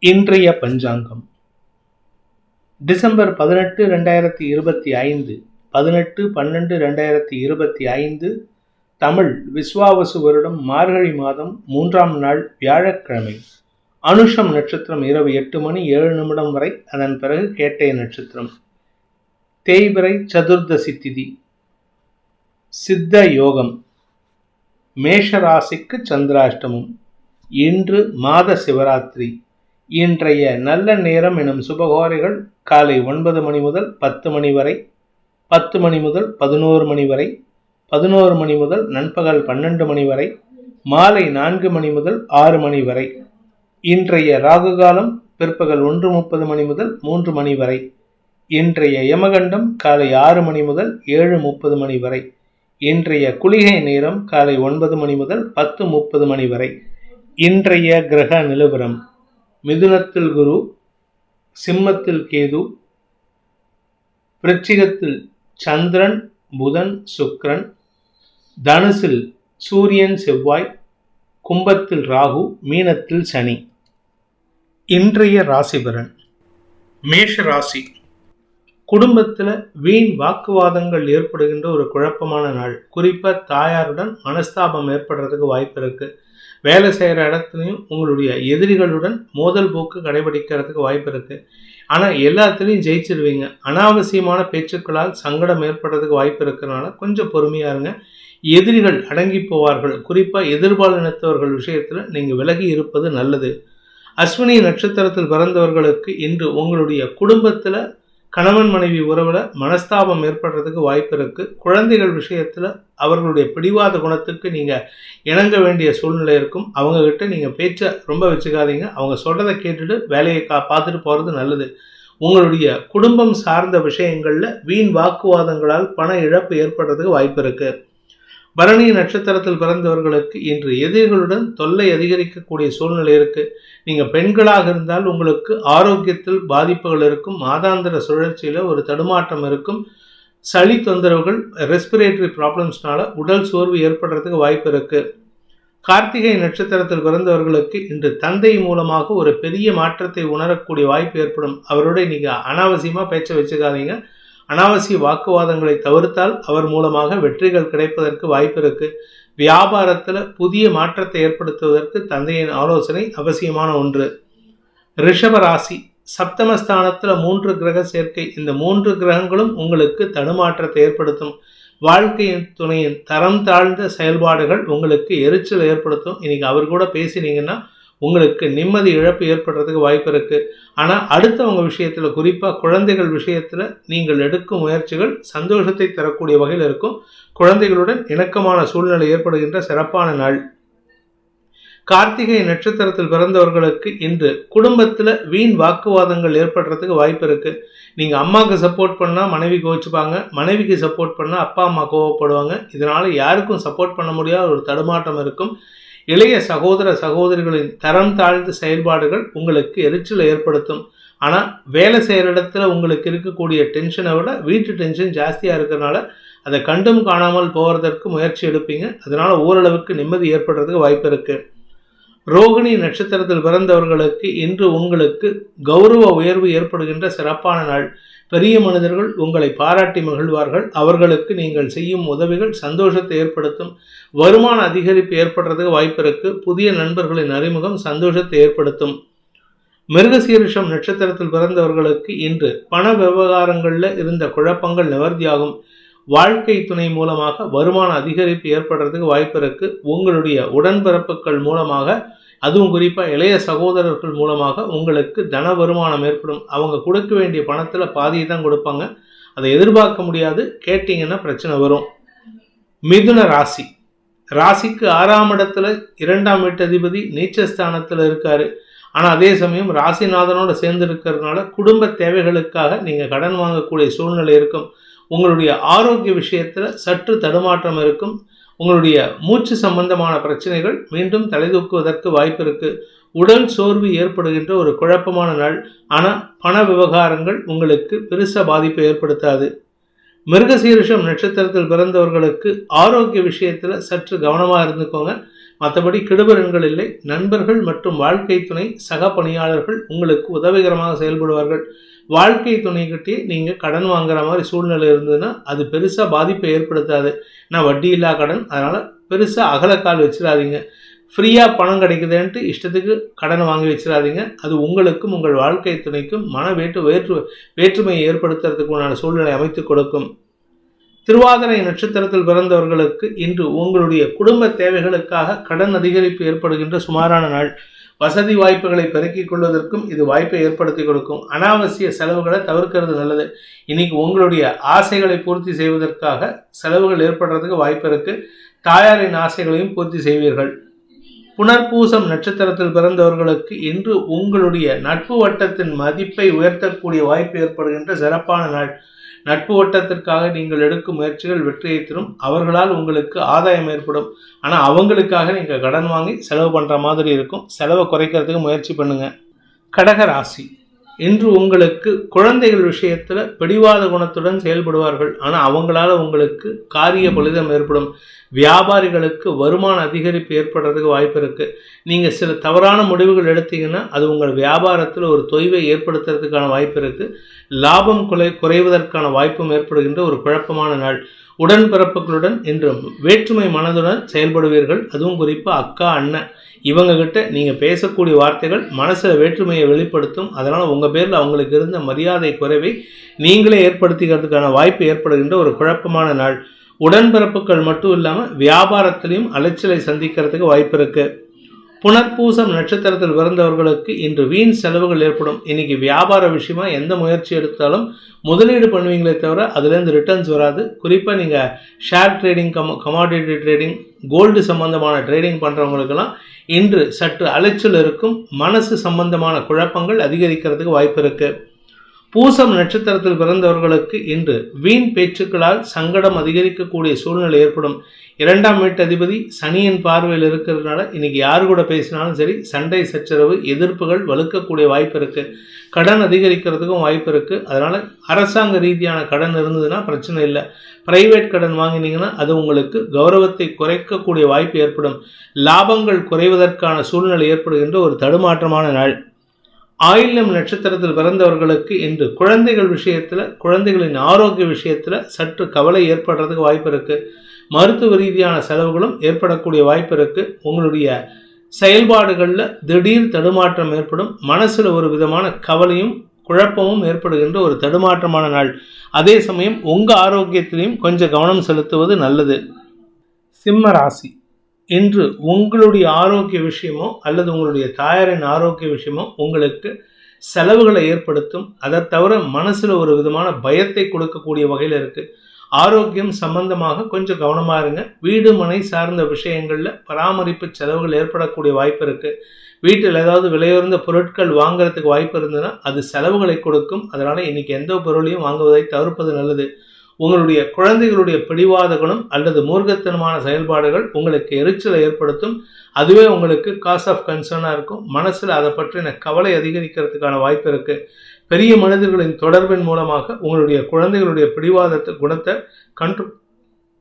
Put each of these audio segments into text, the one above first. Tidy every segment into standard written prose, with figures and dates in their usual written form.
இன்றைய பஞ்சாங்கம் டிசம்பர் 18, 2025 18/12/2025 தமிழ் விஸ்வாவசு வருடம் மார்கழி மாதம் 3ஆம் நாள் வியாழக்கிழமை. அனுஷம் நட்சத்திரம் இரவு 8:07 வரை, அதன் பிறகு கேட்டை நட்சத்திரம். தேய்பிறை சதுர்தசி திதி. சித்த யோகம். மேஷராசிக்கு சந்திராஷ்டமம். இன்று மாத சிவராத்திரி. இன்றைய நல்ல நேரம் எனும் சுபகோரைகள் காலை 9 மணி முதல் 10 மணி வரை, 10 மணி முதல் 11 மணி வரை, 11 மணி முதல் நண்பகல் 12 மணி வரை, மாலை 4 மணி முதல் 6 மணி வரை. இன்றைய ராகு காலம் பிற்பகல் 1:30 மணி முதல் 3 மணி வரை. இன்றைய யமகண்டம் காலை 6 மணி முதல் 7:30 மணி வரை. இன்றைய குளிகை நேரம் காலை 9 மணி முதல் 10:30 மணி வரை. இன்றைய கிரக நிலவரம்: மிதுனத்தில் குரு, சிம்மத்தில் கேது, விருச்சிகத்தில் சந்திரன், புதன், சுக்கிரன், தனுசில் சூரியன், செவ்வாய், கும்பத்தில் ராகு, மீனத்தில் சனி. இன்றைய ராசிபலன். மேஷ ராசி. குடும்பத்தில் வீண் வாக்குவாதங்கள் ஏற்படுகின்ற ஒரு குழப்பமான நாள். குறிப்பாக தாயாருடன் மனஸ்தாபம் ஏற்படுறதுக்கு வாய்ப்பு இருக்கு. வேலை செய்கிற இடத்துலையும் உங்களுடைய எதிரிகளுடன் மோதல் போக்கு கடைபிடிக்கிறதுக்கு வாய்ப்பு இருக்கு. ஆனால் எல்லாத்துலேயும் ஜெயிச்சிருவீங்க. அனாவசியமான பேச்சுக்களால் சங்கடம் ஏற்படுறதுக்கு வாய்ப்பு இருக்கிறனால கொஞ்சம் பொறுமையா இருங்க. எதிரிகள் அடங்கி போவார்கள். குறிப்பாக எதிர்பாலினத்தவர்கள் விஷயத்தில் நீங்கள் விலகி இருப்பது நல்லது. அஸ்வினி நட்சத்திரத்தில் பிறந்தவர்களுக்கு இன்று உங்களுடைய குடும்பத்தில் கணவன் மனைவி உறவில் மனஸ்தாபம் ஏற்படுறதுக்கு வாய்ப்பு இருக்கு. குழந்தைகள் விஷயத்தில் அவர்களுடைய பிடிவாத குணத்துக்கு நீங்கள் இணங்க வேண்டிய சூழ்நிலை இருக்கும். அவங்கக்கிட்ட நீங்கள் பேச்சை ரொம்ப வச்சுக்காதீங்க. அவங்க சொல்கிறத கேட்டுட்டு வேலையை பார்த்துட்டு போகிறது நல்லது. உங்களுடைய குடும்பம் சார்ந்த விஷயங்களில் வீண் வாக்குவாதங்களால் பண இழப்பு ஏற்படுறதுக்கு வாய்ப்பு இருக்கு. பரணி நட்சத்திரத்தில் பிறந்தவர்களுக்கு இன்று எதிரிகளுடன் தொல்லை அதிகரிக்கக்கூடிய சூழ்நிலை இருக்கு. நீங்க பெண்களாக இருந்தால் உங்களுக்கு ஆரோக்கியத்தில் பாதிப்புகள் இருக்கும். மாதாந்திர சுழற்சியில ஒரு தடுமாற்றம் இருக்கும். சளி தொந்தரவுகள், ரெஸ்பிரேட்டரி ப்ராப்ளம்ஸ்னால உடல் சோர்வு ஏற்படுறதுக்கு வாய்ப்பு இருக்கு. கார்த்திகை நட்சத்திரத்தில் பிறந்தவர்களுக்கு இன்று தந்தை மூலமாக ஒரு பெரிய மாற்றத்தை உணரக்கூடிய வாய்ப்பு ஏற்படும். அவரோட நீங்க அனாவசியமா பேச்ச வச்சுக்காதீங்க. அனாவசிய வாக்குவாதங்களை தவிர்த்தால் அவர் மூலமாக வெற்றிகள் கிடைப்பதற்கு வாய்ப்பு இருக்கு. வியாபாரத்தில் புதிய மாற்றத்தை ஏற்படுத்துவதற்கு தந்தையின் ஆலோசனை அவசியமான ஒன்று. ரிஷப ராசி. சப்தமஸ்தானத்தில் 3 கிரக சேர்க்கை. இந்த 3 கிரகங்களும் உங்களுக்கு தடுமாற்றத்தை ஏற்படுத்தும். வாழ்க்கையின் துணையின் தரம் தாழ்ந்த செயல்பாடுகள் உங்களுக்கு எரிச்சல் ஏற்படுத்தும். இன்னைக்கு அவர் கூட பேசினீங்கன்னா உங்களுக்கு நிம்மதி இழப்பு ஏற்படுறதுக்கு வாய்ப்பு இருக்கு. ஆனால் அடுத்தவங்க விஷயத்தில், குறிப்பாக குழந்தைகள் விஷயத்தில் நீங்கள் எடுக்கும் முயற்சிகள் சந்தோஷத்தை தரக்கூடிய வகையில் இருக்கும். குழந்தைகளுடன் இணக்கமான சூழ்நிலை ஏற்படுகின்ற சிறப்பான நாள். கார்த்திகை நட்சத்திரத்தில் பிறந்தவர்களுக்கு இன்று குடும்பத்தில் வீண் வாக்குவாதங்கள் ஏற்படுறதுக்கு வாய்ப்பு இருக்கு. நீங்கள் அம்மாவுக்கு சப்போர்ட் பண்ணால் மனைவி கோவிச்சுப்பாங்க, மனைவிக்கு சப்போர்ட் பண்ணால் அப்பா அம்மா கோவப்படுவாங்க. இதனால் யாருக்கும் சப்போர்ட் பண்ண முடியாத ஒரு தடுமாற்றம் இருக்கும். இளைய சகோதர சகோதரிகளின் தரம் தாழ்ந்த செயல்பாடுகள் உங்களுக்கு எரிச்சல் ஏற்படுத்தும். ஆனால் வேலை செய்கிற இடத்துல உங்களுக்கு இருக்கக்கூடிய டென்ஷனை விட வீட்டு டென்ஷன் ஜாஸ்தியாக இருக்கிறதுனால அதை கண்டும் காணாமல் போவதற்கு முயற்சி எடுப்பீங்க. அதனால் ஓரளவுக்கு நிம்மதி ஏற்படுறதுக்கு வாய்ப்பு இருக்குது. ரோகிணி நட்சத்திரத்தில் பிறந்தவர்களுக்கு இன்று உங்களுக்கு கௌரவ உயர்வு ஏற்படுகின்ற சிறப்பான நாள். பெரிய மனிதர்கள் உங்களை பாராட்டி மகிழ்வார்கள். அவர்களுக்கு நீங்கள் செய்யும் உதவிகள் சந்தோஷத்தை ஏற்படுத்தும். வருமான அதிகரிப்பு ஏற்படுறதுக்கு வாய்ப்பு இருக்கு. புதிய நண்பர்களின் அறிமுகம் சந்தோஷத்தை ஏற்படுத்தும். மிருகசீரிஷம் நட்சத்திரத்தில் பிறந்தவர்களுக்கு இன்று பண விவகாரங்களில் இருந்த குழப்பங்கள் நிவர்த்தியாகும். வாழ்க்கை துணை மூலமாக வருமான அதிகரிப்பு ஏற்படுறதுக்கு வாய்ப்பு இருக்கு. உங்களுடைய உடன்பிறப்புகள் மூலமாக, அதுவும் குறிப்பாக இளைய சகோதரர்கள் மூலமாக உங்களுக்கு தன வருமானம் ஏற்படும். அவங்க கொடுக்க வேண்டிய பணத்தில் பாதியை தான் கொடுப்பாங்க. அதை எதிர்பார்க்க முடியாது. கேட்டிங்கன்னா பிரச்சனை வரும். மிதுன ராசி. ராசிக்கு 6ஆம் இடத்துல 2ஆம் வீட்டதிபதி நீச்சஸ்தானத்தில் இருக்காரு. ஆனால் அதே சமயம் ராசிநாதனோட சேர்ந்து இருக்கிறதுனால குடும்ப தேவைகளுக்காக நீங்கள் கடன் வாங்கக்கூடிய சூழ்நிலை இருக்கும். உங்களுடைய ஆரோக்கிய விஷயத்தில் சற்று தடுமாற்றம் இருக்கும். உங்களுடைய மூச்சு சம்பந்தமான பிரச்சனைகள் மீண்டும் தலைதூக்குவதற்கு வாய்ப்பு இருக்கு. உடல் சோர்வு ஏற்படுகின்ற ஒரு குழப்பமான நாள். ஆனால் பண விவகாரங்கள் உங்களுக்கு பெருசா பாதிப்பை ஏற்படுத்தாது. மிருகசீரிஷம் நட்சத்திரத்தில் பிறந்தவர்களுக்கு ஆரோக்கிய விஷயத்தில் சற்று கவனமாக இருந்துக்கோங்க. மற்றபடி கெடுபலன்கள் இல்லை. நண்பர்கள் மற்றும் வாழ்க்கை துணை சக பணியாளர்கள் உங்களுக்கு உதவிகரமாக செயல்படுவார்கள். வாழ்க்கை துணைக்கிட்டே நீங்கள் கடன் வாங்குற மாதிரி சூழ்நிலை இருந்ததுன்னா அது பெருசாக பாதிப்பை ஏற்படுத்தாது. நான் வட்டி இல்லா கடன், அதனால் பெருசாக அகலக்கால் வச்சிடாதீங்க. ஃப்ரீயாக பணம் கிடைக்குதுன்ட்டு இஷ்டத்துக்கு கடனை வாங்கி வச்சிடாதீங்க. அது உங்களுக்கும் உங்கள் வாழ்க்கை துணைக்கும் வேற்றுமையை ஏற்படுத்துறதுக்கு உண்டான சூழ்நிலை அமைத்து கொடுக்கும். திருவாதிரை நட்சத்திரத்தில் பிறந்தவர்களுக்கு இன்று உங்களுடைய குடும்ப தேவைகளுக்காக கடன் அதிகரிப்பு ஏற்படுகின்ற சுமாரான நாள். வசதி வாய்ப்புகளை பெருக்கிக் கொள்வதற்கும் இது வாய்ப்பை ஏற்படுத்தி கொடுக்கும். அனாவசிய செலவுகளை தவிர்க்கிறது நல்லது. இன்னைக்கு உங்களுடைய ஆசைகளை பூர்த்தி செய்வதற்காக செலவுகள் ஏற்படுறதுக்கு வாய்ப்பு இருக்கு. தாயாரின் ஆசைகளையும் பூர்த்தி செய்வீர்கள். புனர்பூசம் நட்சத்திரத்தில் பிறந்தவர்களுக்கு இன்று உங்களுடைய நட்பு வட்டத்தின் மதிப்பை உயர்த்தக்கூடிய வாய்ப்பு ஏற்படுகின்ற சிறப்பான நாள். நட்பு வட்டத்திற்காக நீங்கள் எடுக்கும் முயற்சிகள் வெற்றியை தரும். அவர்களால் உங்களுக்கு ஆதாயம் ஏற்படும். ஆனால் அவங்களுக்காக நீங்கள் கடன் வாங்கி செலவு பண்ணுற மாதிரி இருக்கும். செலவை குறைக்கிறதுக்கு முயற்சி பண்ணுங்க. கடக ராசி, இன்று உங்களுக்கு குழந்தைகள் விஷயத்தில் பிடிவாத குணத்துடன் செயல்படுவார்கள். ஆனால் அவங்களால உங்களுக்கு காரிய பலிதம் ஏற்படும். வியாபாரிகளுக்கு வருமான அதிகரிப்பு ஏற்படுறதுக்கு வாய்ப்பு இருக்குது. நீங்கள் சில தவறான முடிவுகள் எடுத்தீங்கன்னா அது உங்கள் வியாபாரத்தில் ஒரு தொய்வை ஏற்படுத்துறதுக்கான வாய்ப்பு இருக்குது. லாபம் குறைவதற்கான வாய்ப்பும் ஏற்படுகின்ற ஒரு குழப்பமான நாள். உடன்பிறப்புகளுடன் இன்று வேற்றுமை மனதுடன் செயல்படுவீர்கள். அதுவும் குறிப்பாக அக்கா, அண்ணன் இவங்ககிட்ட நீங்கள் பேசக்கூடிய வார்த்தைகள் மனசில் வேற்றுமையை வெளிப்படுத்தும். அதனால் உங்கள் பேரில் அவங்களுக்கு இருந்த மரியாதை குறைவை நீங்களே ஏற்படுத்திக்கிறதுக்கான வாய்ப்பு ஏற்படுகின்ற ஒரு குழப்பமான நாள். உடன்பிறப்புகள் மட்டும் இல்லாமல் வியாபாரத்திலையும் அலைச்சலை சந்திக்கிறதுக்கு வாய்ப்பு இருக்குது. புனர்பூசம் நட்சத்திரத்தில் பிறந்தவர்களுக்கு இன்று வீண் செலவுகள் ஏற்படும். இன்னைக்கு வியாபார விஷயமா எந்த முயற்சி எடுத்தாலும் முதலீடு பண்ணுவீங்களே தவிர அதுலேருந்து ரிட்டர்ன்ஸ் வராது. குறிப்பாக நீங்கள் share trading, commodity trading, gold சம்பந்தமான ட்ரேடிங் பண்ணுறவங்களுக்கெல்லாம் இன்று சற்று அலைச்சல் இருக்கும். மனசு சம்பந்தமான குழப்பங்கள் அதிகரிக்கிறதுக்கு வாய்ப்பு இருக்குது. பூசம் நட்சத்திரத்தில் பிறந்தவர்களுக்கு இன்று வீண் பேச்சுக்களால் சங்கடம் அதிகரிக்கக்கூடிய சூழ்நிலை ஏற்படும். 2ஆம் வீட்டு அதிபதி சனியின் பார்வையில் இருக்கிறதுனால இன்னைக்கு யார் கூட பேசினாலும் சரி சண்டை, சச்சரவு, எதிர்ப்புகள் வலுக்கக்கூடிய வாய்ப்பு இருக்குது. கடன் அதிகரிக்கிறதுக்கும் வாய்ப்பு இருக்குது. அதனால் அரசாங்க ரீதியான கடன் இருந்ததுன்னா பிரச்சனை இல்லை. பிரைவேட் கடன் வாங்கினீங்கன்னா அது உங்களுக்கு கௌரவத்தை குறைக்கக்கூடிய வாய்ப்பு ஏற்படும். லாபங்கள் குறைவதற்கான சூழ்நிலை ஏற்படுகின்ற ஒரு தடுமாற்றமான நாள். ஆயில்யம் நட்சத்திரத்தில் பிறந்தவர்களுக்கு இன்று குழந்தைகள் விஷயத்தில், குழந்தைகளின் ஆரோக்கிய விஷயத்தில் சற்று கவலை ஏற்படுறதுக்கு வாய்ப்பு இருக்குது. மருத்துவ ரீதியான செலவுகளும் ஏற்படக்கூடிய வாய்ப்பு இருக்குது. உங்களுடைய செயல்பாடுகளில் திடீர் தடுமாற்றம் ஏற்படும். மனசில் ஒரு விதமான கவலையும் குழப்பமும் ஏற்படுகின்ற ஒரு தடுமாற்றமான நாள். அதே சமயம் உங்கள் ஆரோக்கியத்திலையும் கொஞ்சம் கவனம் செலுத்துவது நல்லது. சிம்ம ராசி, இன்று உங்களுடைய ஆரோக்கிய விஷயமோ அல்லது உங்களுடைய தாயாரின் ஆரோக்கிய விஷயமோ உங்களுக்கு செலவுகளை ஏற்படுத்தும். அதை தவிர மனசில் ஒரு விதமான பயத்தை கொடுக்கக்கூடிய வகையில் இருக்குது. ஆரோக்கியம் சம்பந்தமாக கொஞ்சம் கவனமாக இருங்க. வீடு மனை சார்ந்த விஷயங்களில் பராமரிப்பு செலவுகள் ஏற்படக்கூடிய வாய்ப்பு இருக்குது. வீட்டில் ஏதாவது விலையுறந்த பொருட்கள் வாங்குறதுக்கு வாய்ப்பு இருந்ததுன்னா அது செலவுகளை கொடுக்கும். அதனால் இன்றைக்கி எந்த பொருளையும் வாங்குவதை தவிர்ப்பது நல்லது. உங்களுடைய குழந்தைகளுடைய பிடிவாத குணம் அல்லது மூர்க்கத்தனமான செயல்பாடுகள் உங்களுக்கு எரிச்சலை ஏற்படுத்தும். அதுவே உங்களுக்கு காஸ் ஆஃப் கன்சர்னாக இருக்கும். மனசில் அதை பற்றின கவலை அதிகரிக்கிறதுக்கான வாய்ப்பு இருக்குது. பெரிய மனிதர்களின் தொடர்பின் மூலமாக உங்களுடைய குழந்தைகளுடைய பிடிவாதத்தை குணத்தை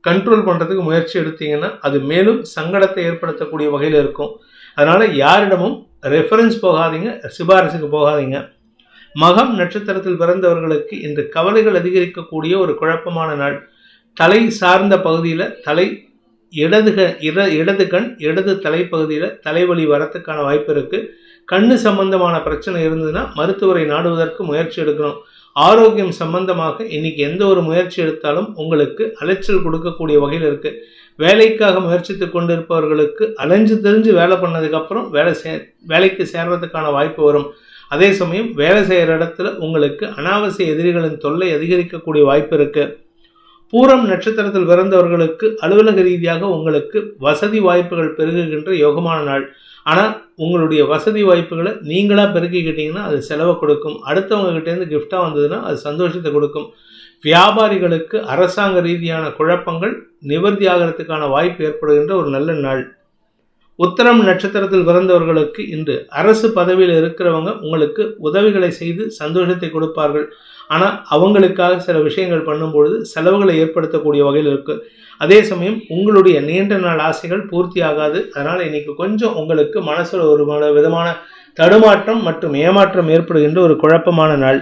கண்ட்ரோல் பண்ணுறதுக்கு முயற்சி எடுத்தீங்கன்னா அது மேலும் சங்கடத்தை ஏற்படுத்தக்கூடிய வகையில் இருக்கும். அதனால் யாரிடமும் ரெஃபரன்ஸ் போகாதீங்க, சிபாரிசுக்கு போகாதீங்க. மகம் நட்சத்திரத்தில் பிறந்தவர்களுக்கு இன்று கவலைகள் அதிகரிக்கக்கூடிய ஒரு குழப்பமான நாள். தலை சார்ந்த பகுதியில் இடது கண் இடது தலைப்பகுதியில் தலைவலி வரத்துக்கான வாய்ப்பு இருக்குது. கண்ணு சம்பந்தமான பிரச்சனை இருந்ததுன்னா மருத்துவரை நாடுவதற்கு முயற்சி எடுக்கணும். ஆரோக்கியம் சம்பந்தமாக இன்னைக்கு எந்த ஒரு முயற்சி எடுத்தாலும் உங்களுக்கு அலைச்சல் கொடுக்கக்கூடிய வகையில் இருக்குது. வேலைக்காக முயற்சித்து கொண்டிருப்பவர்களுக்கு அலைஞ்சு தெரிஞ்சு வேலை பண்ணதுக்கப்புறம் வேலைக்கு சேர்றதுக்கான வாய்ப்பு வரும். அதே சமயம் வேலை செய்கிற இடத்துல உங்களுக்கு அனாவசிய எதிரிகளின் தொல்லை அதிகரிக்கக்கூடிய வாய்ப்பு இருக்குது. பூரம் நட்சத்திரத்தில் பிறந்தவர்களுக்கு அலுவலக ரீதியாக உங்களுக்கு வசதி வாய்ப்புகள் பெருகுகின்ற யோகமான நாள். ஆனால் உங்களுடைய வசதி வாய்ப்புகளை நீங்களாக பெருக்கிக்கிட்டீங்கன்னா அது செலவை கொடுக்கும். அடுத்தவங்க கிட்டேருந்து கிஃப்டாக வந்ததுன்னா அது சந்தோஷத்தை கொடுக்கும். வியாபாரிகளுக்கு அரசாங்க ரீதியான குழப்பங்கள் நிவர்த்தி ஆகிறதுக்கான வாய்ப்பு ஏற்படுகின்ற ஒரு நல்ல நாள். உத்தரம் நட்சத்திரத்தில் பிறந்தவர்களுக்கு இன்று அரசு பதவியில் இருக்கிறவங்க உங்களுக்கு உதவிகளை செய்து சந்தோஷத்தை கொடுப்பார்கள். ஆனால் அவங்களுக்காக சில விஷயங்கள் பண்ணும்பொழுது செலவுகளை ஏற்படுத்தக்கூடிய வகையில் இருக்கு. அதே சமயம் உங்களுடைய நீண்ட நாள் ஆசைகள் பூர்த்தி ஆகாது. அதனால் இன்னைக்கு கொஞ்சம் உங்களுக்கு மனசில் ஒரு விதமான தடுமாற்றம் மற்றும் ஏமாற்றம் ஏற்படுகின்ற ஒரு குழப்பமான நாள்.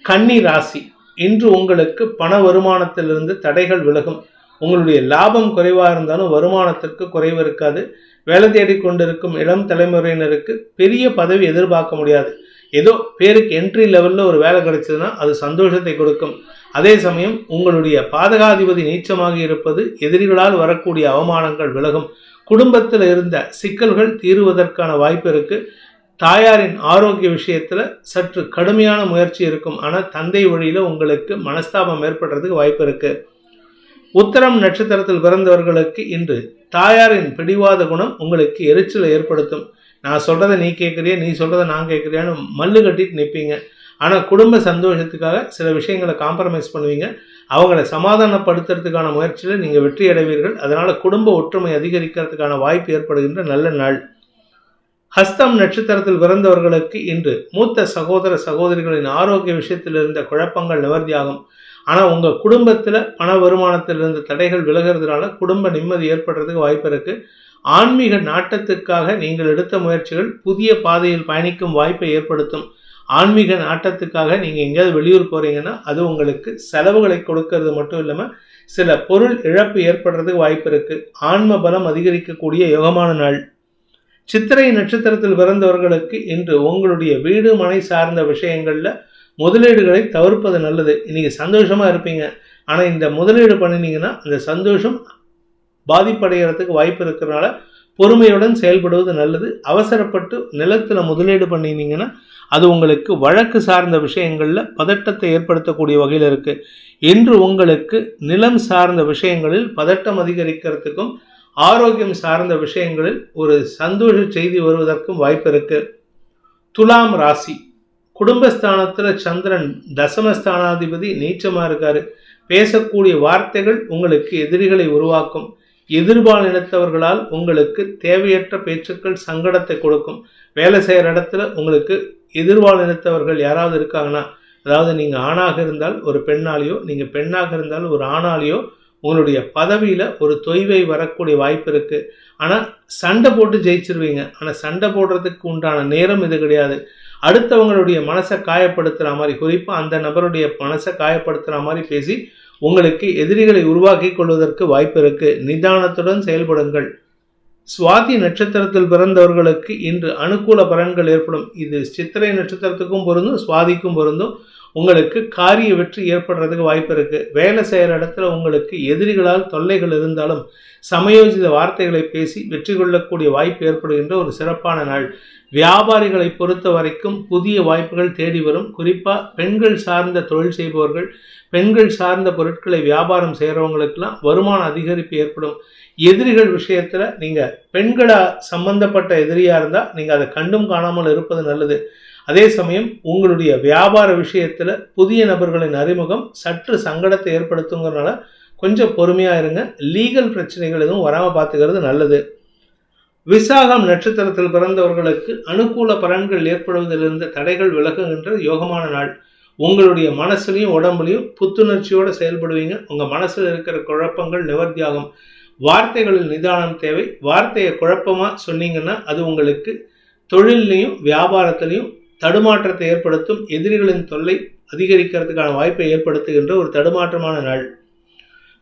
கன்னி ராசி, இன்று உங்களுக்கு பண வருமானத்திலிருந்து தடைகள் விலகும். உங்களுடைய லாபம் குறைவாக இருந்தாலும் வருமானத்திற்கு குறைவு இருக்காது. வேலை தேடிக்கொண்டிருக்கும் இளம் தலைமுறையினருக்கு பெரிய பதவி எதிர்பார்க்க முடியாது. ஏதோ பேருக்கு என்ட்ரி லெவலில் ஒரு வேலை கிடைச்சதுன்னா அது சந்தோஷத்தை கொடுக்கும். அதே சமயம் உங்களுடைய பாதகாதிபதி நீச்சமாக இருப்பது எதிரிகளால் வரக்கூடிய அவமானங்கள் விலகும். குடும்பத்தில் இருந்த சிக்கல்கள் தீருவதற்கான வாய்ப்பு இருக்கு. தாயாரின் ஆரோக்கிய விஷயத்துல சற்று கடுமையான முயற்சி இருக்கும். ஆனால் தந்தை வழியில உங்களுக்கு மனஸ்தாபம் ஏற்படுறதுக்கு வாய்ப்பு இருக்கு. உத்தரம் நட்சத்திரத்தில் பிறந்தவர்களுக்கு இன்று தாயாரின் பிடிவாத குணம் உங்களுக்கு எரிச்சலை ஏற்படுத்தும். நான் சொல்றதை நீ கேட்குறியா, நீ சொல்றதை நான் கேட்குறியான்னு மல்லு கட்டிட்டு நிற்பீங்க. ஆனால் குடும்ப சந்தோஷத்துக்காக சில விஷயங்களை காம்ப்ரமைஸ் பண்ணுவீங்க. அவங்கள சமாதானப்படுத்துறதுக்கான முயற்சியில் நீங்கள் வெற்றி அடைவீர்கள். அதனால குடும்ப ஒற்றுமை அதிகரிக்கிறதுக்கான வாய்ப்பு ஏற்படுகின்ற நல்ல நாள். ஹஸ்தம் நட்சத்திரத்தில் பிறந்தவர்களுக்கு இன்று மூத்த சகோதர சகோதரிகளின் ஆரோக்கிய விஷயத்தில் இருந்த குழப்பங்கள் நிவர்த்தியாகும். ஆனால் உங்கள் குடும்பத்தில் பண வருமானத்தில் இருந்த தடைகள் விலகிறதுனால குடும்ப நிம்மதி ஏற்படுறதுக்கு வாய்ப்பு இருக்குது. ஆன்மீக நாட்டத்துக்காக நீங்கள் எடுத்த முயற்சிகள் புதிய பாதையில் பயணிக்கும் வாய்ப்பை ஏற்படுத்தும். ஆன்மீக நாட்டத்துக்காக நீங்கள் எங்கேயாவது வெளியூர் போகிறீங்கன்னா அது உங்களுக்கு செலவுகளை கொடுக்கறது மட்டும் இல்லாமல் சில பொருள் இழப்பு ஏற்படுறதுக்கு வாய்ப்பு இருக்குது. ஆன்ம பலம் அதிகரிக்கக்கூடிய யோகமான நாள். சித்திரை நட்சத்திரத்தில் பிறந்தவர்களுக்கு இன்று உங்களுடைய வீடு மனை சார்ந்த விஷயங்களில் முதலீடுகளை தவிர்ப்பது நல்லது. இன்னைக்கு சந்தோஷமாக இருப்பீங்க. ஆனால் இந்த முதலீடு பண்ணினீங்கன்னா அந்த சந்தோஷம் பாதிப்படைகிறதுக்கு வாய்ப்பு இருக்கிறனால பொறுமையுடன் செயல்படுவது நல்லது. அவசரப்பட்டு நிலத்தில் முதலீடு பண்ணினீங்கன்னா அது உங்களுக்கு வழக்கு சார்ந்த விஷயங்களில் பதட்டத்தை ஏற்படுத்தக்கூடிய வகையில் இருக்குது. இன்று உங்களுக்கு நிலம் சார்ந்த விஷயங்களில் பதட்டம் அதிகரிக்கிறதுக்கும் ஆரோக்கியம் சார்ந்த விஷயங்களில் ஒரு சந்தோஷ செய்தி வருவதற்கும் வாய்ப்பு இருக்கு. துலாம் ராசி, குடும்பஸ்தானத்தில் சந்திரன் தசமஸ்தானாதிபதி நீச்சமாக இருக்காரு. பேசக்கூடிய வார்த்தைகள் உங்களுக்கு எதிரிகளை உருவாக்கும். எதிர்பாலினத்தவர்களால் உங்களுக்கு தேவையற்ற பேச்சுக்கள் சங்கடத்தை கொடுக்கும். வேலை செய்கிற இடத்துல உங்களுக்கு எதிர்பாலினத்தவர்கள் யாராவது இருக்காங்கன்னா, அதாவது நீங்கள் ஆணாக இருந்தால் ஒரு பெண்ணாலேயோ நீங்கள் பெண்ணாக இருந்தால் ஒரு ஆணாலேயோ உங்களுடைய பதவியில் ஒரு தொய்வை வரக்கூடிய வாய்ப்பு இருக்குது. ஆனால் சண்டை போட்டு ஜெயிச்சிருவீங்க. ஆனால் சண்டை போடுறதுக்கு உண்டான நேரம் இது கிடையாது. அடுத்தவங்களுடைய மனசை காயப்படுத்துகிற மாதிரி, குறிப்பாக அந்த நபருடைய மனசை காயப்படுத்துகிற மாதிரி பேசி உங்களுக்கு எதிரிகளை உருவாக்கி கொள்வதற்கு வாய்ப்பு இருக்கு. நிதானத்துடன் செயல்படுங்கள். சுவாதி நட்சத்திரத்தில் பிறந்தவர்களுக்கு இன்று அனுகூல பலன்கள் ஏற்படும். இது சித்திரை நட்சத்திரத்துக்கும் பொருந்தும், சுவாதிக்கும் பொருந்தும். உங்களுக்கு காரிய வெற்றி ஏற்படுறதுக்கு வாய்ப்பு இருக்கு. வேலை செய்கிற இடத்துல உங்களுக்கு எதிரிகளால் தொல்லைகள் இருந்தாலும் சமயோஜித வார்த்தைகளை பேசி வெற்றி கொள்ளக்கூடிய வாய்ப்பு ஏற்படுகின்ற ஒரு சிறப்பான நாள். வியாபாரிகளை பொறுத்த வரைக்கும் புதிய வாய்ப்புகள் தேடி வரும். குறிப்பாக பெண்கள் சார்ந்த தொழில் செய்பவர்கள், பெண்கள் சார்ந்த பொருட்களை வியாபாரம் செய்கிறவங்களுக்கெல்லாம் வருமான அதிகரிப்பு ஏற்படும். எதிரிகள் விஷயத்தில் நீங்கள் பெண்களை சம்பந்தப்பட்ட எதிரியாக இருந்தால் நீங்கள் அதை கண்டும் காணாமல் இருப்பது நல்லது. அதே சமயம் உங்களுடைய வியாபார விஷயத்தில் புதிய நபர்களின் அறிமுகம் சற்று சங்கடத்தை ஏற்படுத்துங்கிறதுனால கொஞ்சம் பொறுமையாக இருங்க. லீகல் பிரச்சனைகள் எதுவும் வராமல் பார்த்துக்கிறது நல்லது. விசாகம் நட்சத்திரத்தில் பிறந்தவர்களுக்கு அனுகூல பலன்கள் ஏற்படுவதிலிருந்து தடைகள் விலகுகின்ற யோகமான நாள். உங்களுடைய மனசுலையும் உடம்புலையும் புத்துணர்ச்சியோடு செயல்படுவீங்க. உங்கள் மனசில் இருக்கிற குழப்பங்கள் நிவர்த்தியாகும். வார்த்தைகளில் நிதானம் தேவை. வார்த்தையை குழப்பமாக சொன்னீங்கன்னா அது உங்களுக்கு தொழிலையும் வியாபாரத்திலையும் தடுமாற்றத்தை ஏற்படுத்தும். எதிரிகளின் தொல்லை அதிகரிக்கிறதுக்கான வாய்ப்பை ஏற்படுத்துகின்ற ஒரு தடுமாற்றமான நாள்.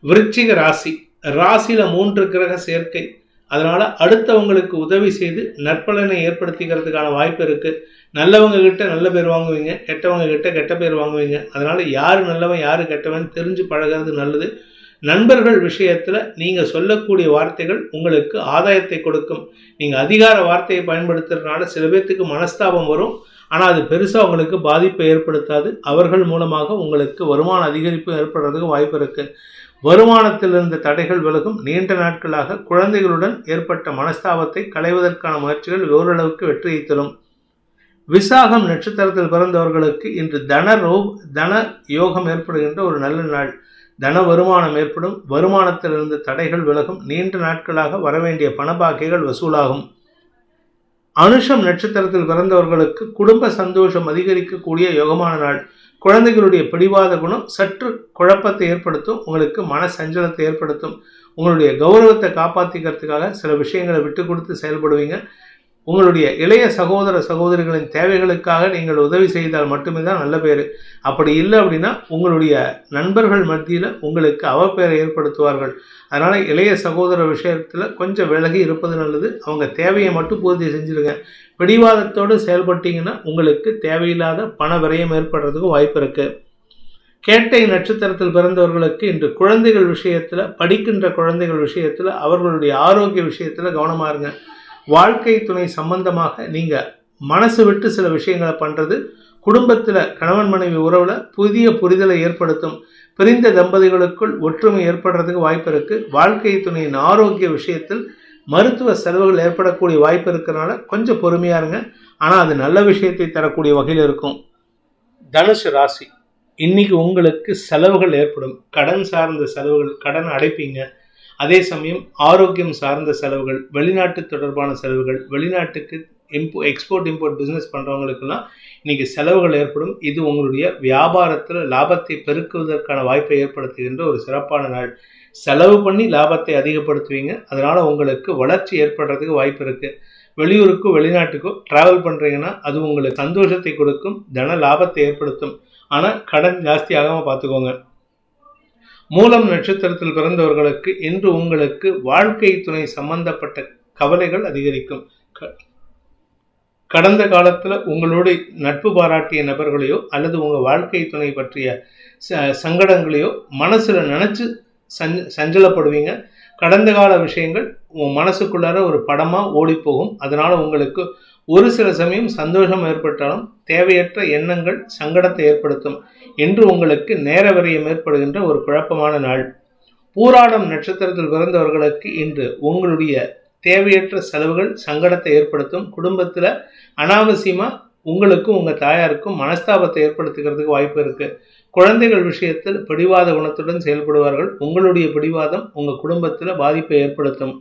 விருச்சிக ராசி, ராசியில் 3 கிரக சேர்க்கை. அதனால் அடுத்தவங்களுக்கு உதவி செய்து நற்பலனை ஏற்படுத்திக்கிறதுக்கான வாய்ப்பு இருக்குது. நல்லவங்க கிட்ட நல்ல பேர் வாங்குவீங்க, கெட்டவங்க கிட்ட கெட்ட பேர் வாங்குவீங்க. அதனால் யார் நல்லவன் யார் கெட்டவன் தெரிஞ்சு பழகிறது நல்லது. நண்பர்கள் விஷயத்தில் நீங்கள் சொல்லக்கூடிய வார்த்தைகள் உங்களுக்கு ஆதாயத்தை கொடுக்கும். நீங்கள் அதிகார வார்த்தையை பயன்படுத்துறதுனால சில பேர்த்துக்கு மனஸ்தாபம் வரும். ஆனால் அது பெருசாக உங்களுக்கு பாதிப்பை ஏற்படுத்தாது. அவர்கள் மூலமாக உங்களுக்கு வருமான அதிகரிப்பு ஏற்படுறதுக்கு வாய்ப்பு இருக்குது. வருமானத்தில் இருந்த தடைகள் விலகும். நீண்ட நாட்களாக குழந்தைகளுடன் ஏற்பட்ட மனஸ்தாபத்தை களைவதற்கான முயற்சிகள் ஓரளவுக்கு வெற்றியை தரும். விசாகம் நட்சத்திரத்தில் பிறந்தவர்களுக்கு இன்று தன யோகம் ஏற்படுகின்ற ஒரு நல்ல நாள். தன வருமானம் ஏற்படும். வருமானத்திலிருந்து தடைகள் விலகும். நீண்ட நாட்களாக வரவேண்டிய பணபாக்கிகள் வசூலாகும். அனுஷம் நட்சத்திரத்தில் பிறந்தவர்களுக்கு குடும்ப சந்தோஷம் அதிகரிக்கக்கூடிய யோகமான நாள். குழந்தைகளுடைய பிடிவாத குணம் சற்று குழப்பத்தை ஏற்படுத்தும். உங்களுக்கு மன சஞ்சலத்தை ஏற்படுத்தும். உங்களுடைய கௌரவத்தை காப்பாற்றிக்கிறதுக்காக சில விஷயங்களை விட்டு கொடுத்து செயல்படுவீங்க. உங்களுடைய இளைய சகோதர சகோதரிகளின் தேவைகளுக்காக நீங்கள் உதவி செய்தால் மட்டுமே தான் நல்ல பேர். அப்படி இல்லை அப்படின்னா உங்களுடைய நண்பர்கள் மத்தியில் உங்களுக்கு அவப்பெயரை ஏற்படுத்துவார்கள். அதனால் இளைய சகோதர விஷயத்தில் கொஞ்சம் விலகி இருப்பது நல்லது. அவங்க தேவையை மட்டும் பூர்த்தி செஞ்சுருங்க. பிடிவாதத்தோடு செயல்பட்டீங்கன்னா உங்களுக்கு தேவையில்லாத பண விரயம் ஏற்படுறதுக்கு வாய்ப்பு இருக்குது. கேட்டை நட்சத்திரத்தில் பிறந்தவர்களுக்கு இன்று குழந்தைகள் விஷயத்தில், படிக்கின்ற குழந்தைகள் விஷயத்தில், அவர்களுடைய ஆரோக்கிய விஷயத்தில் கவனமாக இருங்க. வாழ்க்கை துணை சம்பந்தமாக நீங்கள் மனசு விட்டு சில விஷயங்களை பண்ணுறது குடும்பத்தில் கணவன் மனைவி உறவில் புதிய புரிதலை ஏற்படுத்தும். பிரிந்த தம்பதிகளுக்குள் ஒற்றுமை ஏற்படுறதுக்கு வாய்ப்பு இருக்குது. வாழ்க்கை துணையின் ஆரோக்கிய விஷயத்தில் மருத்துவ செலவுகள் ஏற்படக்கூடிய வாய்ப்பு இருக்கிறனால கொஞ்சம் பொறுமையாக இருங்க. ஆனால் அது நல்ல விஷயத்தை தரக்கூடிய வகையில் இருக்கும். தனுசு ராசி, இன்னைக்கு உங்களுக்கு செலவுகள் ஏற்படும். கடன் சார்ந்த செலவுகள், கடன் அடைப்பீங்க. அதே சமயம் ஆரோக்கியம் சார்ந்த செலவுகள், வெளிநாட்டு தொடர்பான செலவுகள், வெளிநாட்டுக்கு எக்ஸ்போர்ட் இம்போர்ட் பிஸ்னஸ் பண்ணுறவங்களுக்கெல்லாம் இன்னைக்கு செலவுகள் ஏற்படும். இது உங்களுடைய வியாபாரத்தில் லாபத்தை பெருக்குவதற்கான வாய்ப்பை ஏற்படுத்துகின்ற ஒரு சிறப்பான நாள். செலவு பண்ணி லாபத்தை அதிகப்படுத்துவீங்க. அதனால் உங்களுக்கு வளர்ச்சி ஏற்படுறதுக்கு வாய்ப்பு இருக்குது. வெளியூருக்கோ வெளிநாட்டுக்கோ ட்ராவல் பண்ணுறீங்கன்னா அது உங்களுக்கு சந்தோஷத்தை கொடுக்கும், தன லாபத்தை ஏற்படுத்தும். ஆனால் கடன் ஜாஸ்தி ஆகாமல் பார்த்துக்கோங்க. மூலம் நட்சத்திரத்தில் பிறந்தவர்களுக்கு இன்று உங்களுக்கு வாழ்க்கை துணை சம்பந்தப்பட்ட கவலைகள் அதிகரிக்கும். கடந்த காலத்தில் உங்களோடு நட்பு பாராட்டிய நபர்களையோ அல்லது உங்கள் வாழ்க்கை துணை பற்றிய சங்கடங்களையோ மனசில் நினச்சி சஞ்சலப்படுவீங்க. கடந்த கால விஷயங்கள் உங்கள் மனசுக்குள்ளார ஒரு படமாக ஓடி போகும். அதனால் உங்களுக்கு ஒரு சில சமயம் சந்தோஷம் ஏற்பட்டாலும் தேவையற்ற எண்ணங்கள் சங்கடத்தை ஏற்படுத்தும். இன்று உங்களுக்கு நேர விரயம் ஏற்படுகின்ற ஒரு குழப்பமான நாள். பூராடம் நட்சத்திரத்தில் பிறந்தவர்களுக்கு இன்று உங்களுடைய தேவையற்ற செலவுகள் சங்கடத்தை ஏற்படுத்தும். குடும்பத்தில் அனாவசியமாக உங்களுக்கும் உங்கள் தாயாருக்கும் மனஸ்தாபத்தை ஏற்படுத்துகிறதுக்கு வாய்ப்பு இருக்குது. குழந்தைகள் விஷயத்தில் பிடிவாத குணத்துடன் செயல்படுவார்கள். உங்களுடைய பிடிவாதம் உங்கள் குடும்பத்தில் பாதிப்பை ஏற்படுத்தும்.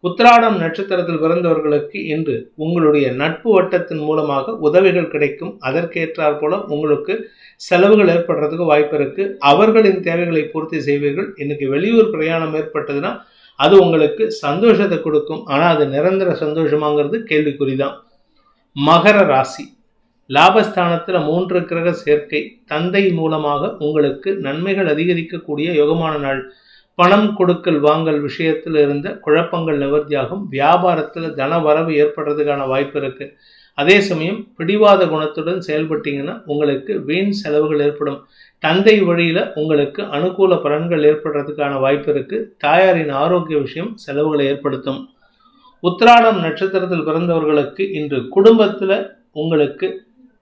உத்திராடம் நட்சத்திரத்தில் பிறந்தவர்களுக்கு இன்று உங்களுடைய நட்பு வட்டத்தின் மூலமாக உதவிகள் கிடைக்கும். அதற்கேற்றாற் போல உங்களுக்கு செலவுகள் ஏற்படுறதுக்கு வாய்ப்பு இருக்குது. அவர்களின் தேவைகளை பூர்த்தி செய்வீர்கள். இன்னைக்கு வெளியூர் பிரயாணம் ஏற்பட்டதுன்னா அது உங்களுக்கு சந்தோஷத்தை கொடுக்கும். ஆனால் அது நிரந்தர சந்தோஷமாங்கிறது கேள்விக்குறிதான். மகர ராசி, லாபஸ்தானத்தில் 3 கிரக சேர்க்கை. தந்தை மூலமாக உங்களுக்கு நன்மைகள் அதிகரிக்கக்கூடிய யோகமான நாள். பணம் கொடுக்கல் வாங்கல் விஷயத்தில் இருந்த குழப்பங்கள் நிவர்த்தியாகும். வியாபாரத்தில் தன வரவு ஏற்படுறதுக்கான வாய்ப்பு இருக்குது. அதே சமயம் பிடிவாத குணத்துடன் செயல்பட்டீங்கன்னா உங்களுக்கு வீண் செலவுகள் ஏற்படும். தந்தை வழியில் உங்களுக்கு அனுகூல பலன்கள் ஏற்படுறதுக்கான வாய்ப்பு இருக்குது. தாயாரின் ஆரோக்கிய விஷயம் செலவுகளை ஏற்படுத்தும். உத்திராடம் நட்சத்திரத்தில் பிறந்தவர்களுக்கு இன்று குடும்பத்தில் உங்களுக்கு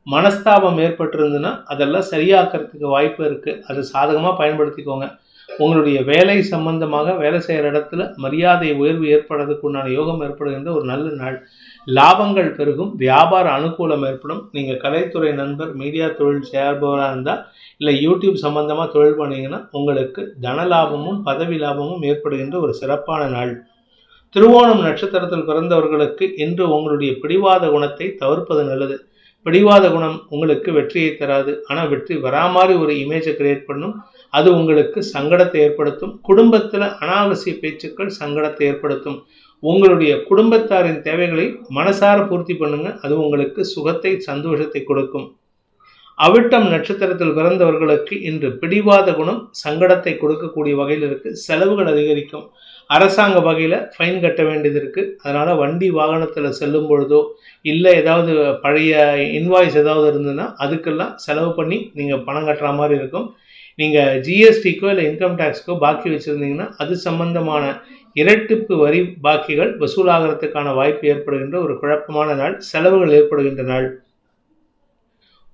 மனஸ்தாபம் ஏற்பட்டிருந்துன்னா அதெல்லாம் சரியாக்கிறதுக்கு வாய்ப்பு இருக்குது. அதை சாதகமாக பயன்படுத்திக்கோங்க. உங்களுடைய வேலை சம்பந்தமாக வேலை செய்கிற இடத்துல மரியாதை உயர்வு ஏற்படுறதுக்கு உண்டான யோகம் ஏற்படுகின்ற ஒரு நல்ல நாள். லாபங்கள் பெருகும். வியாபார அனுகூலம் ஏற்படும். நீங்கள் கலைத்துறை நண்பர், மீடியா தொழில் செய்பவராக இருந்தால் இல்லை யூடியூப் சம்பந்தமாக தொழில் பண்ணீங்கன்னா உங்களுக்கு தன லாபமும் பதவி லாபமும் ஏற்படுகின்ற ஒரு சிறப்பான நாள். திருவோணம் நட்சத்திரத்தில் பிறந்தவர்களுக்கு இன்று உங்களுடைய பிடிவாத குணத்தை தவிர்ப்பது நல்லது. பிடிவாத குணம் உங்களுக்கு வெற்றியை தராது. ஆனால் வெற்றி வரா மாதிரி ஒரு இமேஜை கிரியேட் பண்ணும். அது உங்களுக்கு சங்கடத்தை ஏற்படுத்தும். குடும்பத்தில் அனாவசிய பேச்சுக்கள் சங்கடத்தை ஏற்படுத்தும். உங்களுடைய குடும்பத்தாரின் தேவைகளை மனசார பூர்த்தி பண்ணுங்க. அது உங்களுக்கு சுகத்தை சந்தோஷத்தை கொடுக்கும். அவிட்டம் நட்சத்திரத்தில் பிறந்தவர்களுக்கு இன்று பிடிவாத குணம் சங்கடத்தை கொடுக்கக்கூடிய வகையில் இருக்குது. செலவுகள் அதிகரிக்கும். அரசாங்க வகையில் ஃபைன் கட்ட வேண்டியது இருக்குது. அதனால் வண்டி வாகனத்தில் செல்லும் பொழுதோ இல்லை ஏதாவது பழைய இன்வாய்ஸ் ஏதாவது இருந்ததுன்னா அதுக்கெல்லாம் செலவு பண்ணி நீங்கள் பணம் கட்டுற மாதிரி இருக்கும். நீங்கள் ஜிஎஸ்டிக்கோ இல்லை இன்கம் டேக்ஸ்க்கோ பாக்கி வச்சுருந்தீங்கன்னா அது சம்பந்தமான இரட்டிப்பு வரி பாக்கிகள் வசூலாகிறதுக்கான வாய்ப்பு ஏற்படுகின்ற ஒரு குழப்பமான நாள். செலவுகள் ஏற்படுகின்ற நாள்.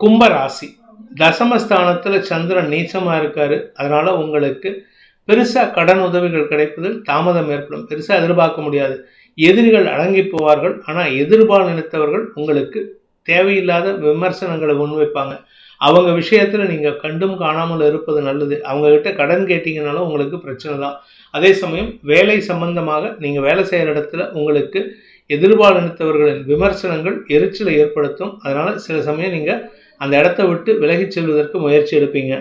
கும்பராசி, தசமஸ்தானத்தில் சந்திரன் நீச்சமாக இருக்காரு. அதனால் உங்களுக்கு பெருசாக கடன் உதவிகள் கிடைப்பதில் தாமதம் ஏற்படும். பெருசாக எதிர்பார்க்க முடியாது. எதிரிகள் அடங்கி போவார்கள். ஆனால் எதிர்பால் நினைத்தவர்கள் உங்களுக்கு தேவையில்லாத விமர்சனங்களை முன்வைப்பாங்க. அவங்க விஷயத்துல நீங்க கண்டும் காணாமல் இருப்பது நல்லது. அவங்க கிட்ட கடன் கேட்டீங்கனாலும் உங்களுக்கு பிரச்சனை தான். அதே சமயம் வேலை சம்பந்தமாக நீங்க வேலை செய்யற இடத்துல உங்களுக்கு எதிர்பாலினத்தவர்களின் விமர்சனங்கள் எரிச்சலை ஏற்படுத்தும். அதனால சில சமயம் நீங்க அந்த இடத்தை விட்டு விலகிச் செல்வதற்கு முயற்சி எடுப்பீங்க.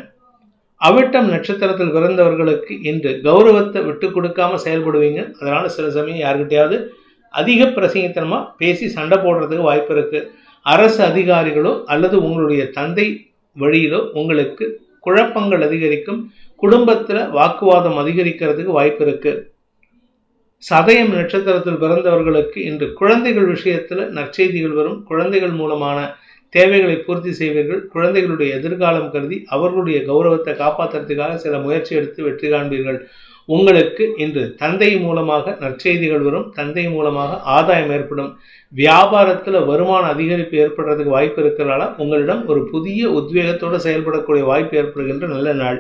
அவிட்டம் நட்சத்திரத்தில் பிறந்தவர்களுக்கு இன்று கௌரவத்தை விட்டு கொடுக்காம செயல்படுவீங்க. அதனால சில சமயம் யாருக்கிட்டையாவது அதிக பிரசங்கித்தனமா பேசி சண்டை போடுறதுக்கு வாய்ப்பு இருக்கு. அரசு அதிகாரிகளோ அல்லது உங்களுடைய தந்தை வழியிலோ உங்களுக்கு குழப்பங்கள் அதிகரிக்கும். குடும்பத்துல வாக்குவாதம் அதிகரிக்கிறதுக்கு வாய்ப்பு இருக்கு. சதயம் நட்சத்திரத்தில் பிறந்தவர்களுக்கு இன்று குழந்தைகள் விஷயத்துல நற்செய்திகள் வரும். குழந்தைகள் மூலமான தேவைகளை பூர்த்தி செய்வீர்கள். குழந்தைகளுடைய எதிர்காலம் கருதி அவர்களுடைய கௌரவத்தை காப்பாற்றுறதுக்காக சில முயற்சி எடுத்து வெற்றி காண்பீர்கள். உங்களுக்கு இன்று தந்தை மூலமாக நற்செய்திகள் வரும். தந்தை மூலமாக ஆதாயம் ஏற்படும். வியாபாரத்துல வருமான அதிகரிப்பு ஏற்படுறதுக்கு வாய்ப்பு இருக்கிறனால உங்களிடம் ஒரு புதிய உத்வேகத்தோடு செயல்படக்கூடிய வாய்ப்பு ஏற்படுகின்ற நல்ல நாள்.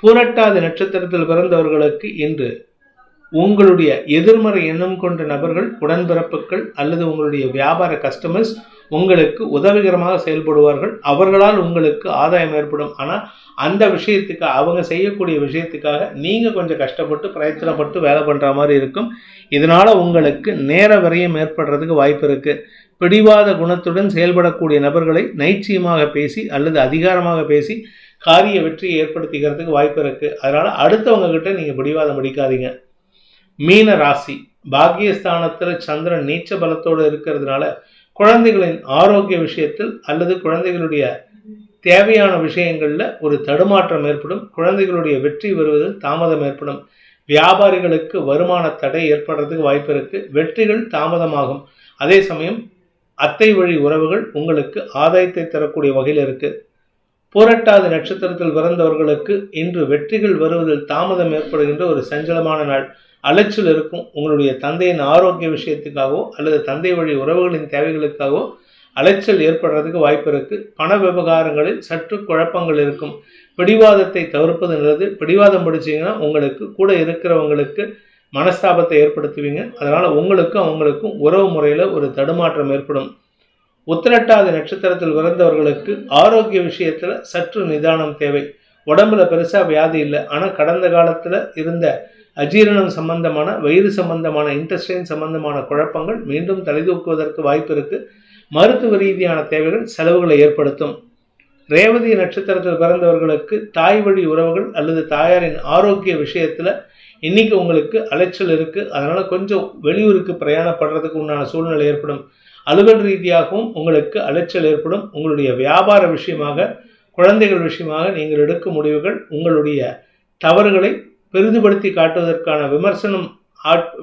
பூரட்டாதி நட்சத்திரத்தில் பிறந்தவர்களுக்கு இன்று உங்களுடைய எதிர்மறை எண்ணம் கொண்ட நபர்கள், உடன்பிறப்புகள் அல்லது உங்களுடைய வியாபார கஸ்டமர்ஸ் உங்களுக்கு உதவிகரமாக செயல்படுவார்கள். அவர்களால் உங்களுக்கு ஆதாயம் ஏற்படும். ஆனால் அந்த விஷயத்துக்காக, அவங்க செய்யக்கூடிய விஷயத்துக்காக நீங்க கொஞ்சம் கஷ்டப்பட்டு பிரயத்தனப்பட்டு வேலை பண்ற மாதிரி இருக்கும். இதனால உங்களுக்கு நேர விரயம் ஏற்படுறதுக்கு வாய்ப்பு இருக்கு. பிடிவாத குணத்துடன் செயல்படக்கூடிய நபர்களை நைச்சியமாக பேசி அல்லது அதிகாரமாக பேசி காரிய வெற்றியை ஏற்படுத்திக்கிறதுக்கு வாய்ப்பு இருக்கு. அதனால அடுத்தவங்க கிட்ட நீங்க பிடிவாதம் பிடிக்காதீங்க. மீன ராசி, பாக்கியஸ்தானத்துல சந்திரன் நீச்ச பலத்தோடு இருக்கிறதுனால குழந்தைகளின் ஆரோக்கிய விஷயத்தில் அல்லது குழந்தைகளுடைய தேவையான விஷயங்கள்ல ஒரு தடுமாற்றம் ஏற்படும். குழந்தைகளுடைய வெற்றி வருவதில் தாமதம் ஏற்படும். வியாபாரிகளுக்கு வருமான தடை ஏற்படுறதுக்கு வாய்ப்பு இருக்கு. வெற்றிகள் தாமதமாகும். அதே சமயம் அத்தை வழி உறவுகள் உங்களுக்கு ஆதாயத்தை தரக்கூடிய வகையில் இருக்கு. பூரட்டாதி நட்சத்திரத்தில் பிறந்தவர்களுக்கு இன்று வெற்றிகள் வருவதில் தாமதம் ஏற்படுகின்ற ஒரு சஞ்சலமான நாள். அலைச்சல் இருக்கும். உங்களுடைய தந்தையின் ஆரோக்கிய விஷயத்துக்காகவோ அல்லது தந்தை வழி உறவுகளின் தேவைகளுக்காகவோ அலைச்சல் ஏற்படுறதுக்கு வாய்ப்பு இருக்கு. பண விவகாரங்களில் சற்று குழப்பங்கள் இருக்கும். பிடிவாதத்தை தவிர்ப்பது நல்லது. பிடிவாதம் பிடிச்சிங்கன்னா உங்களுக்கு கூட இருக்கிறவங்களுக்கு மனஸ்தாபத்தை ஏற்படுத்துவீங்க. அதனால உங்களுக்கும் அவங்களுக்கும் உறவு முறையில ஒரு தடுமாற்றம் ஏற்படும். உத்திரட்டாதி நட்சத்திரத்தில் பிறந்தவர்களுக்கு ஆரோக்கிய விஷயத்துல சற்று நிதானம் தேவை. உடம்புல பெருசா வியாதி இல்லை. ஆனா கடந்த காலத்துல இருந்த அஜீரணம் சம்பந்தமான, வயிறு சம்பந்தமான, இன்டெஸ்டைன் சம்பந்தமான குழப்பங்கள் மீண்டும் தலைதூக்குவதற்கு வாய்ப்பு இருக்கு. மருத்துவ ரீதியான தேவைகள் செலவுகளை ஏற்படுத்தும். ரேவதி நட்சத்திரத்தில் பிறந்தவர்களுக்கு தாய் வழி உறவுகள் அல்லது தாயாரின் ஆரோக்கிய விஷயத்துல இன்னைக்கு உங்களுக்கு அலைச்சல் இருக்கு. அதனால கொஞ்சம் வெளியூருக்கு பிரயாணப்படுறதுக்கு உண்டான சூழ்நிலை ஏற்படும். அலுவல் ரீதியாகவும் உங்களுக்கு அலைச்சல் ஏற்படும். உங்களுடைய வியாபார விஷயமாக, குழந்தைகள் விஷயமாக நீங்கள் எடுக்கும் முடிவுகள் உங்களுடைய தவறுகளை பெரிதுபடுத்தி காட்டுவதற்கான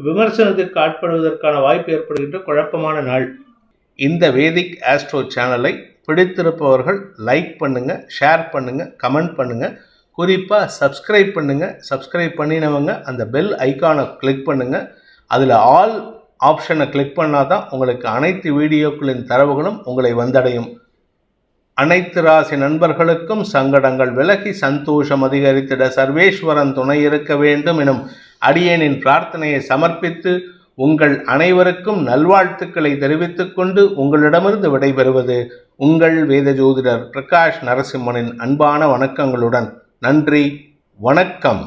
விமர்சனத்திற்கு ஆட்படுவதற்கான வாய்ப்பு ஏற்படுகின்ற குழப்பமான நாள். இந்த வேதிக் ஆஸ்ட்ரோ சேனலை பிடித்திருப்பவர்கள் லைக் பண்ணுங்க, ஷேர் பண்ணுங்க, கமெண்ட் பண்ணுங்க. குறிப்பாக சப்ஸ்கிரைப் பண்ணுங்க. சப்ஸ்கிரைப் பண்ணினவங்க அந்த பெல் ஐக்கானை கிளிக் பண்ணுங்க. அதில் ஆல் ஆப்ஷனை கிளிக் பண்ணாதான் உங்களுக்கு அனைத்து வீடியோக்களின் தரவுகளும் உங்களை வந்தடையும். அனைத்து ராசி நண்பர்களுக்கும் சங்கடங்கள் விலகி சந்தோஷம் அதிகரித்திட சர்வேஸ்வரன் துணை இருக்க வேண்டும் எனும் அடியேனின் பிரார்த்தனையை சமர்ப்பித்து உங்கள் அனைவருக்கும் நல்வாழ்த்துக்களை தெரிவித்துக் கொண்டு உங்களிடமிருந்து விடைபெறுவது உங்கள் வேத ஜோதிடர் பிரகாஷ் நரசிம்மனின் அன்பான வணக்கங்களுடன். நன்றி, வணக்கம்.